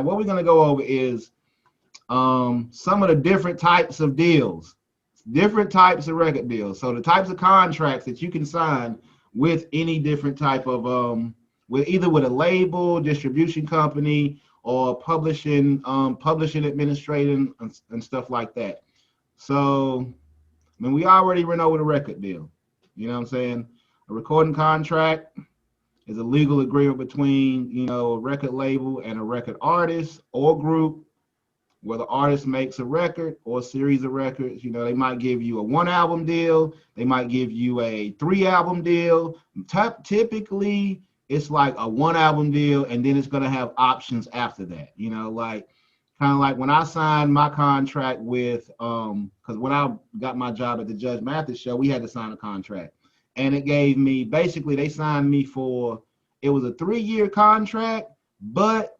Now, what we're going to go over is some of the different types of deals, different types of record deals. So the types of contracts that you can sign with any different type of, with either with a label, distribution company, or publishing administrating and stuff like that. So, I mean, we already went over the record deal. You know what I'm saying? A recording contract is a legal agreement between, you know, a record label and a record artist or group, where the artist makes a record or a series of records. You know, they might give you a 1-album deal. They might give you a 3-album deal. Typically, it's like a 1-album deal, and then it's going to have options after that. You know, like kind of like when I signed my contract with, because when I got my job at the Judge Mathis show, we had to sign a contract. And it gave me, basically, they signed me for, it was a 3-year contract, but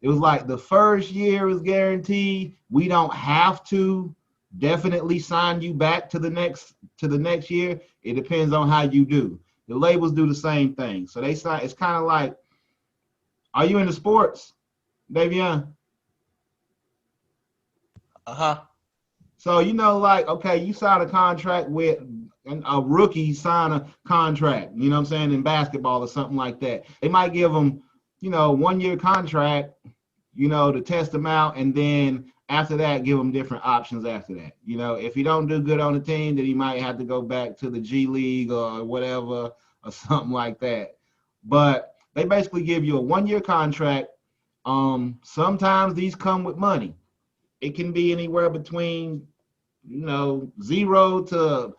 it was like the first year was guaranteed. We don't have to definitely sign you back to the next year. It depends on how you do. The labels do the same thing. So they sign, it's kind of like, are you into sports, Davion? Uh-huh. So, you know, like, okay, you sign a contract with a rookie, sign a contract, you know what I'm saying, in basketball or something like that. They might give them, you know, 1-year contract, you know, to test them out, and then after that, give them different options after that. You know, if you don't do good on the team, then he might have to go back to the G League or whatever or something like that. But they basically give you a 1-year contract. Sometimes these come with money. It can be anywhere between, you know, $0 to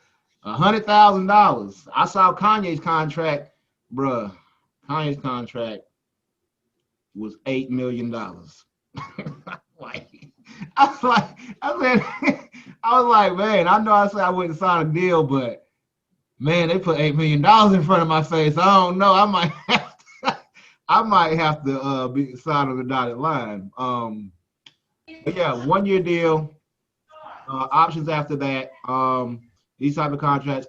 $100,000. I saw Kanye's contract, bruh. Kanye's contract was $8 million. Like, I was like, man, I know I said I wouldn't sign a deal, but man, they put $8 million in front of my face. I don't know. I might have to be signed on the dotted line. But yeah, 1-year deal. Options after that. These type of contracts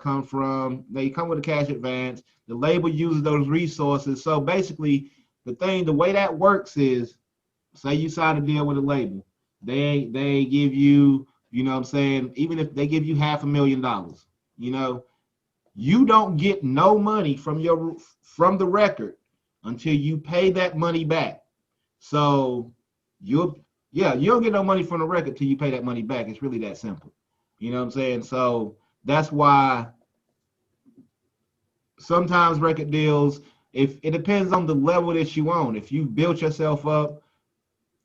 they come with a cash advance. The label uses those resources. So basically, the way that works is, say you sign a deal with a label, they give you, you know what I'm saying, even if they give you $500,000, you know, you don't get no money from the record until you pay that money back. So you don't get no money from the record till you pay that money back. It's really that simple. You know what I'm saying? So that's why sometimes record deals, if it depends on the level that you own. If you built yourself up,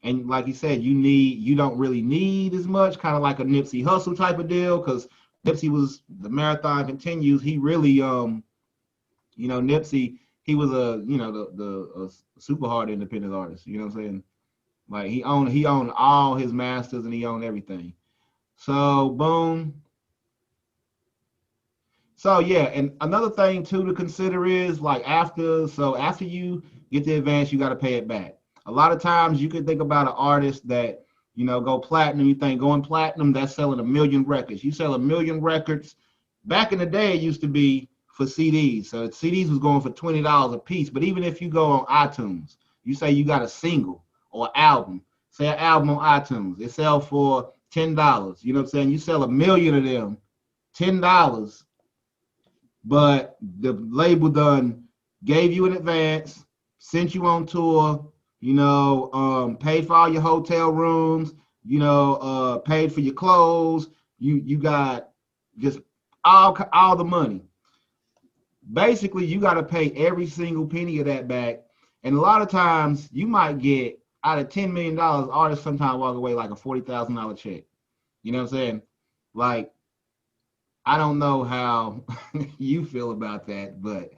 and like you said, you don't really need as much, kind of like a Nipsey Hussle type of deal, because Nipsey was, the marathon continues. He really, you know, Nipsey, he was a super hard independent artist. You know what I'm saying? Like he owned all his masters and he owned everything. So boom. So yeah, and another thing too to consider is like after you get the advance, you got to pay it back. A lot of times you could think about an artist that, you know, go platinum. You think going platinum, that's selling 1 million records. You sell 1 million records. Back in the day, it used to be for CDs. So CDs was going for $20 a piece. But even if you go on iTunes, you say you got a single or album, say an album on iTunes, it sell for $10. You know what I'm saying? You sell 1 million of them, $10. But the label done gave you an advance, sent you on tour, you know, paid for all your hotel rooms, you know, paid for your clothes. You got just all the money. Basically, you got to pay every single penny of that back. And a lot of times you might get, out of $10 million, artists sometimes walk away like a $40,000 check. You know what I'm saying? Like, I don't know how you feel about that, but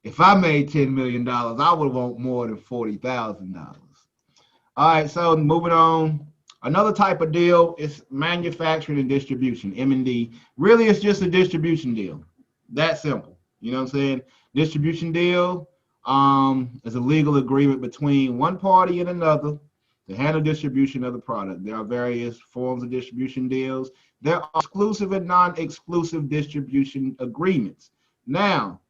if I made $10 million, I would want more than $40,000. All right, so moving on. Another type of deal is manufacturing and distribution, M&D. Really, it's just a distribution deal. That simple. You know what I'm saying? Distribution deal is a legal agreement between one party and another to handle distribution of the product. There are various forms of distribution deals. There are exclusive and non-exclusive distribution agreements. Now,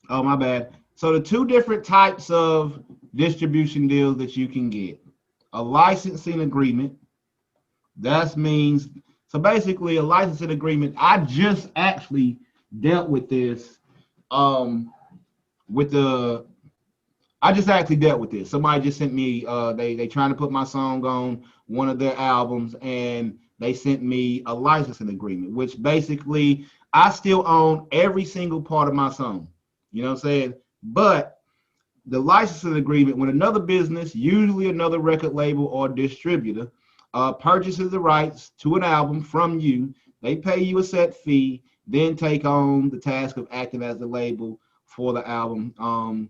oh, my bad. So the two different types of distribution deals that you can get. A licensing agreement. That means, so basically a licensing agreement. I just actually dealt with this with the I just actually dealt with this. Somebody just sent me they trying to put my song on one of their albums, and they sent me a licensing agreement, which basically I still own every single part of my song. You know what I'm saying? But the licensing agreement, when another business, usually another record label or distributor, purchases the rights to an album from you, they pay you a set fee, then take on the task of acting as the label for the album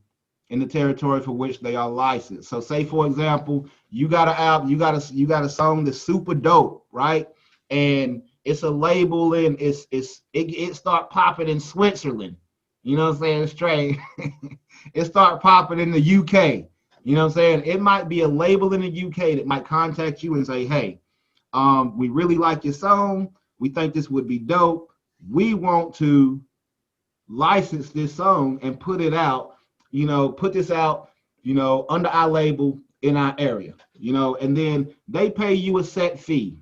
in the territory for which they are licensed. So, say for example, you got an album, you got a song that's super dope, right? And it's a label, and it start popping in Switzerland. You know what I'm saying? Straight. It start popping in the UK. You know what I'm saying? It might be a label in the UK that might contact you and say, hey, we really like your song. We think this would be dope. We want to license this song and put it out, put this out, under our label in our area, and then they pay you a set fee.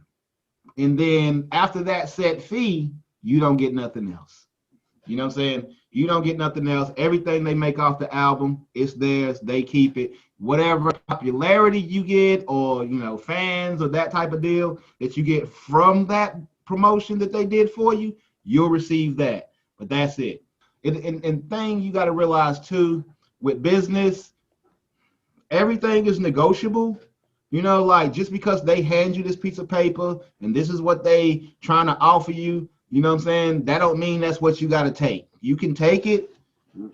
And then after that set fee, you don't get nothing else. You know what I'm saying? You don't get nothing else. Everything they make off the album, it's theirs. They keep it. Whatever popularity you get, or fans, or that type of deal that you get from that promotion that they did for you, you'll receive that. But that's it. And thing you got to realize too, with business, everything is negotiable. Like, just because they hand you this piece of paper and this is what they trying to offer you, you know what I'm saying? That don't mean that's what you got to take. You can take it.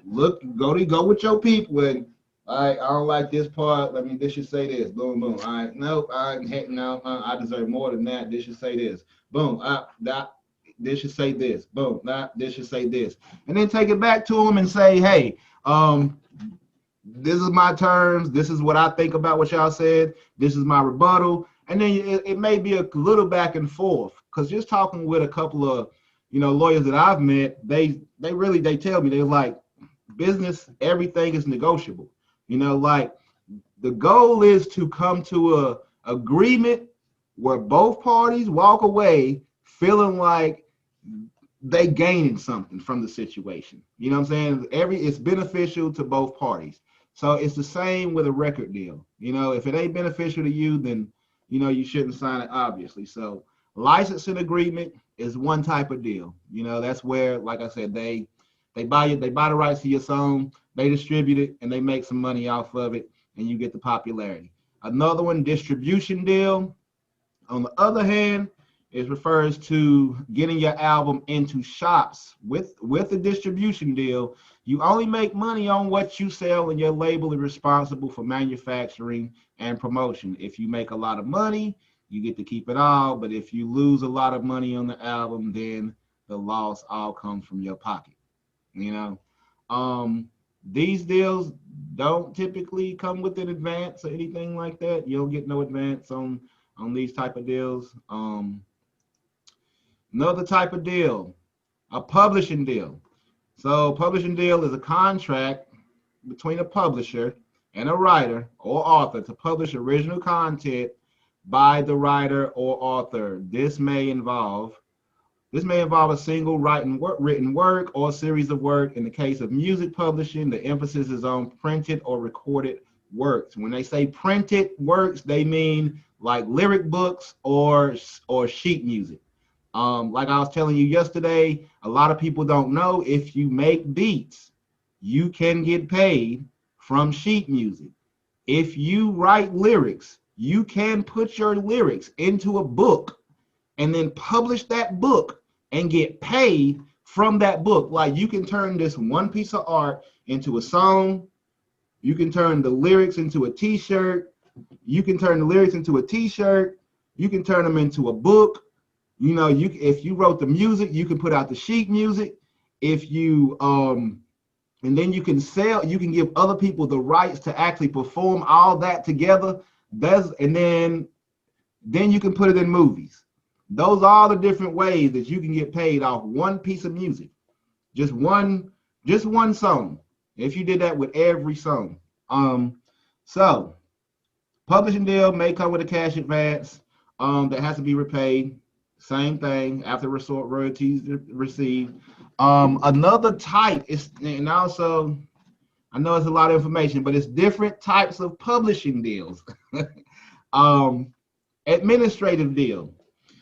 Look, go with your people. And all right, I don't like this part. This should say this. Boom, boom. All right, nope. No, I deserve more than that. This should say this. Boom. This should say this. Boom. This should say this. And then take it back to them and say, hey, this is my terms. This is what I think about what y'all said. This is my rebuttal. And then it may be a little back and forth, because just talking with a couple of lawyers that I've met, they tell me, they're like, business, everything is negotiable. Like, the goal is to come to a agreement where both parties walk away feeling like they gaining something from the situation. You know what I'm saying? It's beneficial to both parties. So it's the same with a record deal. If it ain't beneficial to you, then you shouldn't sign it, obviously. So licensing agreement is one type of deal. That's where, like I said, they buy the rights to your song, they distribute it, and they make some money off of it, and you get the popularity. Another one, distribution deal, on the other hand, it refers to getting your album into shops. With a distribution deal, you only make money on what you sell, and your label is responsible for manufacturing and promotion. If you make a lot of money, you get to keep it all. But if you lose a lot of money on the album, then the loss all comes from your pocket. These deals don't typically come with an advance or anything like that. You don't get no advance on these type of deals. Another type of deal, a publishing deal. So publishing deal is a contract between a publisher and a writer or author to publish original content by the writer or author. This may involve a single written work or a series of work. In the case of music publishing, the emphasis is on printed or recorded works. When they say printed works, they mean like lyric books or sheet music. Like I was telling you yesterday, a lot of people don't know, if you make beats, you can get paid from sheet music. If you write lyrics, you can put your lyrics into a book and then publish that book and get paid from that book. Like, you can turn this one piece of art into a song. You can turn the lyrics into a t-shirt. You can turn the lyrics into a t-shirt. You can turn them into a book. If you wrote the music, you can put out the sheet music. If you and then you can give other people the rights to actually perform all that together. And then you can put it in movies. Those are all the different ways that you can get paid off one piece of music. Just one song. If you did that with every song. So publishing deal may come with a cash advance that has to be repaid. Same thing after resort royalties received. Another type is, and also I know it's a lot of information, but it's different types of publishing deals. um, Administrative deal,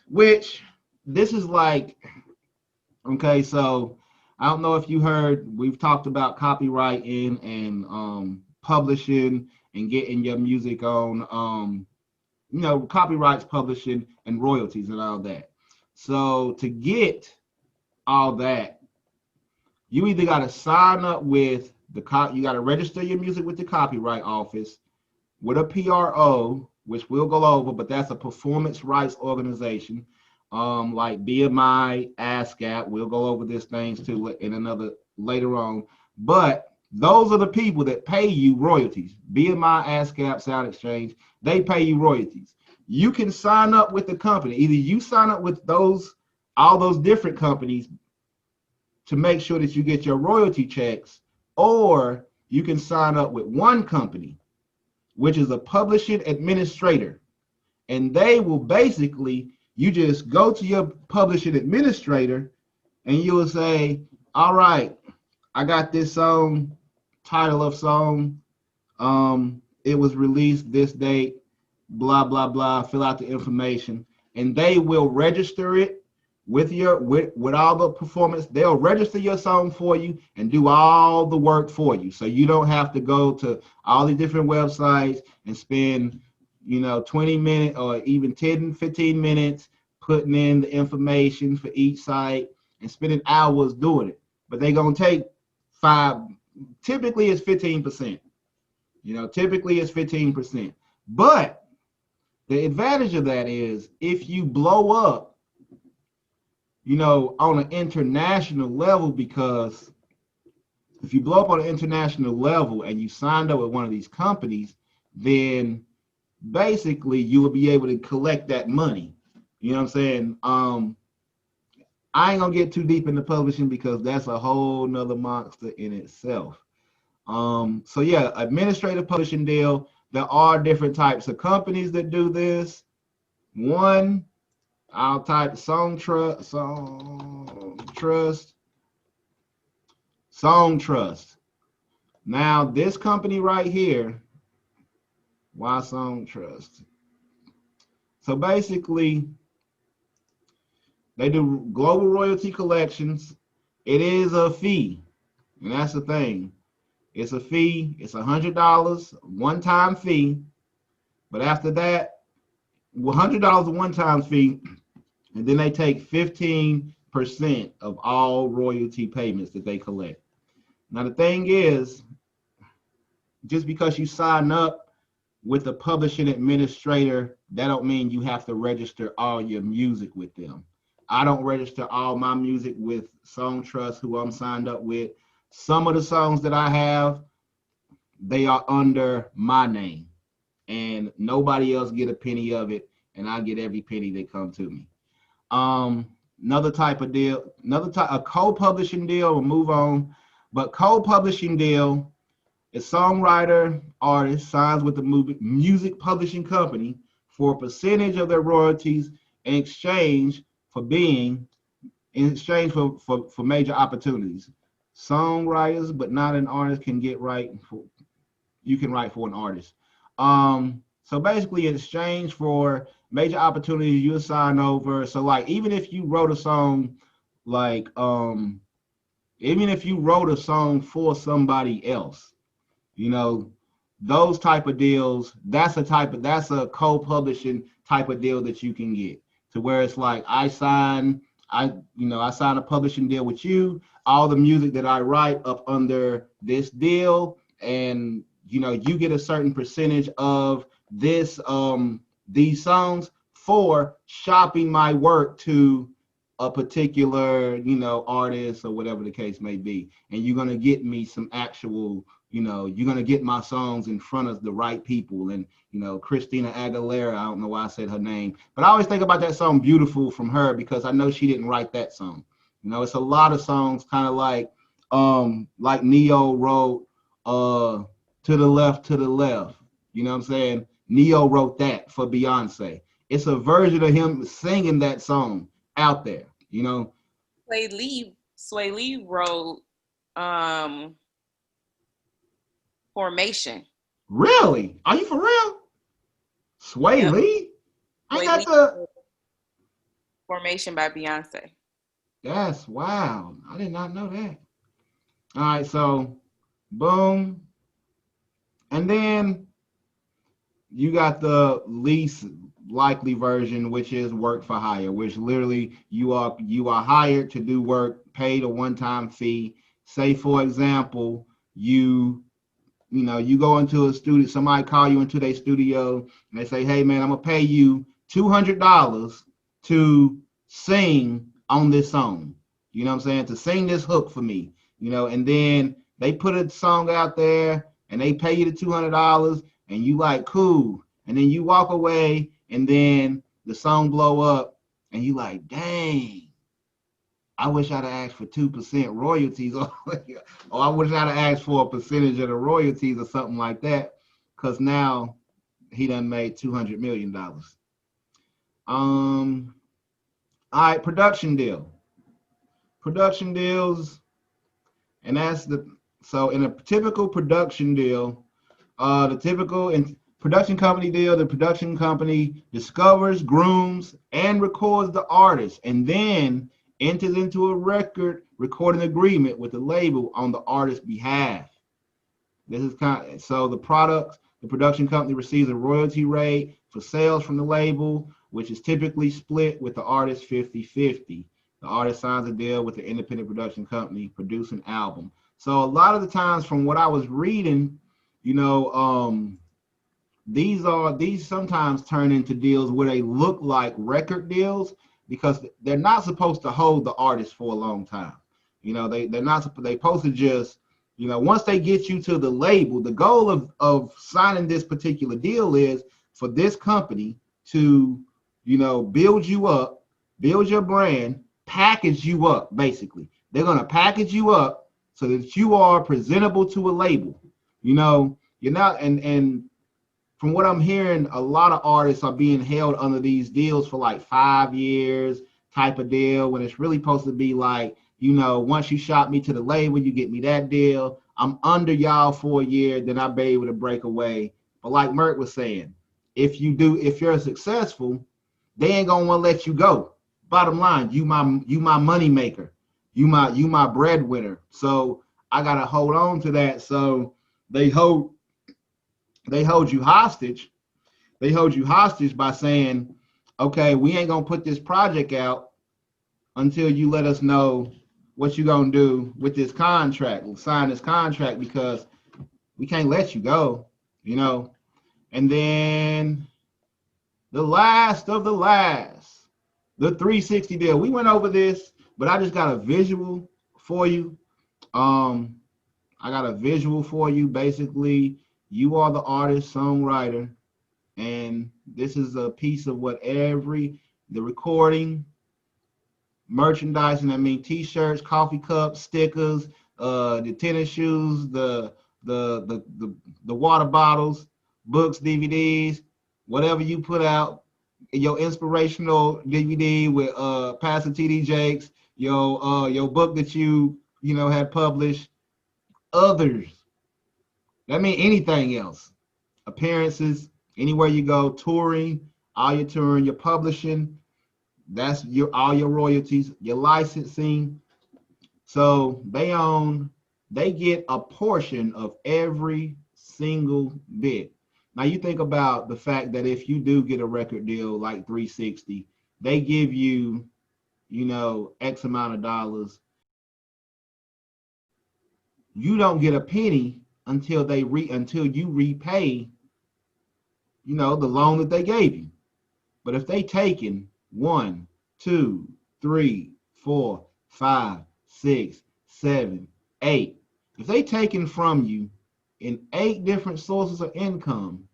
which this is like, okay, so I don't know if you heard, we've talked about copywriting and publishing and getting your music on copyrights, publishing, and royalties and all that. So to get all that, you either got to sign up with you got to register your music with the Copyright Office with a PRO, which we'll go over, but that's a performance rights organization, like BMI, ASCAP. We'll go over these things too in another later on. But those are the people that pay you royalties. BMI, ASCAP, Sound Exchange, they pay you royalties. You can sign up with the company. Either you sign up with all those different companies to make sure that you get your royalty checks, or you can sign up with one company, which is a publishing administrator. And they will basically, you just go to your publishing administrator and you will say, all right, I got this song, title of song, it was released this date, blah, blah, blah, fill out the information. And they will register it with all the performance. They'll register your song for you and do all the work for you. So you don't have to go to all the different websites and spend 20 minutes or even 10, 15 minutes putting in the information for each site and spending hours doing it. But they're going to take typically it's 15%. Typically it's 15%. But the advantage of that is if you blow up, on an international level, because if you blow up on an international level and you signed up with one of these companies, then basically you will be able to collect that money. You know what I'm saying? I ain't gonna get too deep into publishing because that's a whole nother monster in itself. So yeah, administrative publishing deal. There are different types of companies that do this. One, I'll type Song Trust. Now this company right here, why Song Trust? So basically, they do global royalty collections. It is a fee, and that's the thing. It's a fee. It's $100, one-time fee. But after that, $100 a one-time fee, and then they take 15% of all royalty payments that they collect. Now the thing is, just because you sign up with a publishing administrator, that don't mean you have to register all your music with them. I don't register all my music with Song Trust, who I'm signed up with. Some of the songs that I have, they are under my name, and nobody else get a penny of it, and I get every penny that come to me. Another type of deal, a co-publishing deal, we'll move on. But co-publishing deal, a songwriter, artist signs with the music publishing company for a percentage of their royalties in exchange for major opportunities. Songwriters, but not an artist, can get you can write for an artist. So basically, in exchange for major opportunities, you assign over. So like, even if you wrote a song, like even if you wrote a song for somebody else, those type of deals, that's a co-publishing type of deal that you can get, to where it's like I sign a publishing deal with you, all the music that I write up under this deal, and you get a certain percentage of this these songs for shopping my work to a particular artist or whatever the case may be, and you're going to get me some actual you're going to get my songs in front of the right people. And Christina Aguilera, I don't know why I said her name, but I always think about that song Beautiful from her, because I know she didn't write that song. It's a lot of songs kind of like Neo wrote To the Left, To the Left, You know what I'm saying? Neo wrote that for Beyonce. It's a version of him singing that song out there. You know, Sway Lee wrote um Formation. really? Are you for real? Sway Yep. Lee? Ain't Sway that Lee the? wrote Formation by Beyonce. That's wow. I did not know that. All right, so boom, and then you got the least likely version, which is work for hire, which literally you are hired to do work, paid a one-time fee. Say for example, you go into a studio, somebody call you into their studio and they say, hey man, I'm gonna pay you $200 to sing on this song. You know what I'm saying? To sing this hook for me, and then they put a song out there and they pay you the $200 and you like cool. And then you walk away and then the song blow up and you like, dang, I wish I'd have asked for 2% royalties, or I wish I'd have asked for a percentage of the royalties or something like that, because now he done made $200 million. All right, production deal. Production deals, and that's the so in a typical production deal, the typical in production company deal, the production company discovers, grooms, and records the artist, and then enters into a record recording agreement with the label on the artist's behalf. This is so the production company receives a royalty rate for sales from the label, which is typically split with the artist 50-50. The artist signs a deal with the independent production company, produce an album. So a lot of the times from what I was reading, you know, these sometimes turn into deals where they look like record deals because they're not supposed to hold the artist for a long time. They're not they supposed to just once they get you to the label, the goal of signing this particular deal is for this company to build you up, build your brand, package you up. Basically, they're going to package you up so that you are presentable to a label. You're not, and from what I'm hearing, a lot of artists are being held under these deals for like 5 years type of deal when it's really supposed to be like, once you shop me to the label, you get me that deal. I'm under y'all for a year, then I'll be able to break away. But like Mert was saying, if you're successful, they ain't gonna want to let you go. Bottom line, you my money maker, you my breadwinner. So I gotta hold on to that. So they hold they hold you hostage. They hold you hostage by saying, okay, we ain't gonna put this project out until you let us know what you gonna do with this contract. We'll sign this contract because we can't let you go, you know. And then the last of the last, the 360 deal. We went over this, but I just got a visual for you. Um, I got a visual for you. Basically, you are the artist, songwriter, and this is a piece of what the recording, merchandising. I mean, t-shirts, coffee cups, stickers, the tennis shoes, the water bottles, books, DVDs, whatever you put out, your inspirational DVD with Pastor TD Jakes, your book that you had published, others. That mean anything else. Appearances, anywhere you go, touring, all your touring, your publishing, that's all your royalties, your licensing. So they get a portion of every single bit. Now you think about the fact that if you do get a record deal like 360, they give you, X amount of dollars. You don't get a penny until you repay, the loan that they gave you. But if they taken one, two, three, four, five, six, seven, eight, if they taken from you in 8 different sources of income,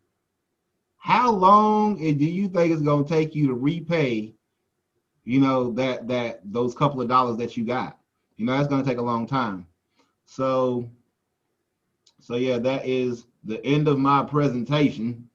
how long do you think it's gonna take you to repay, that those couple of dollars that you got? That's gonna take a long time. So So yeah, that is the end of my presentation.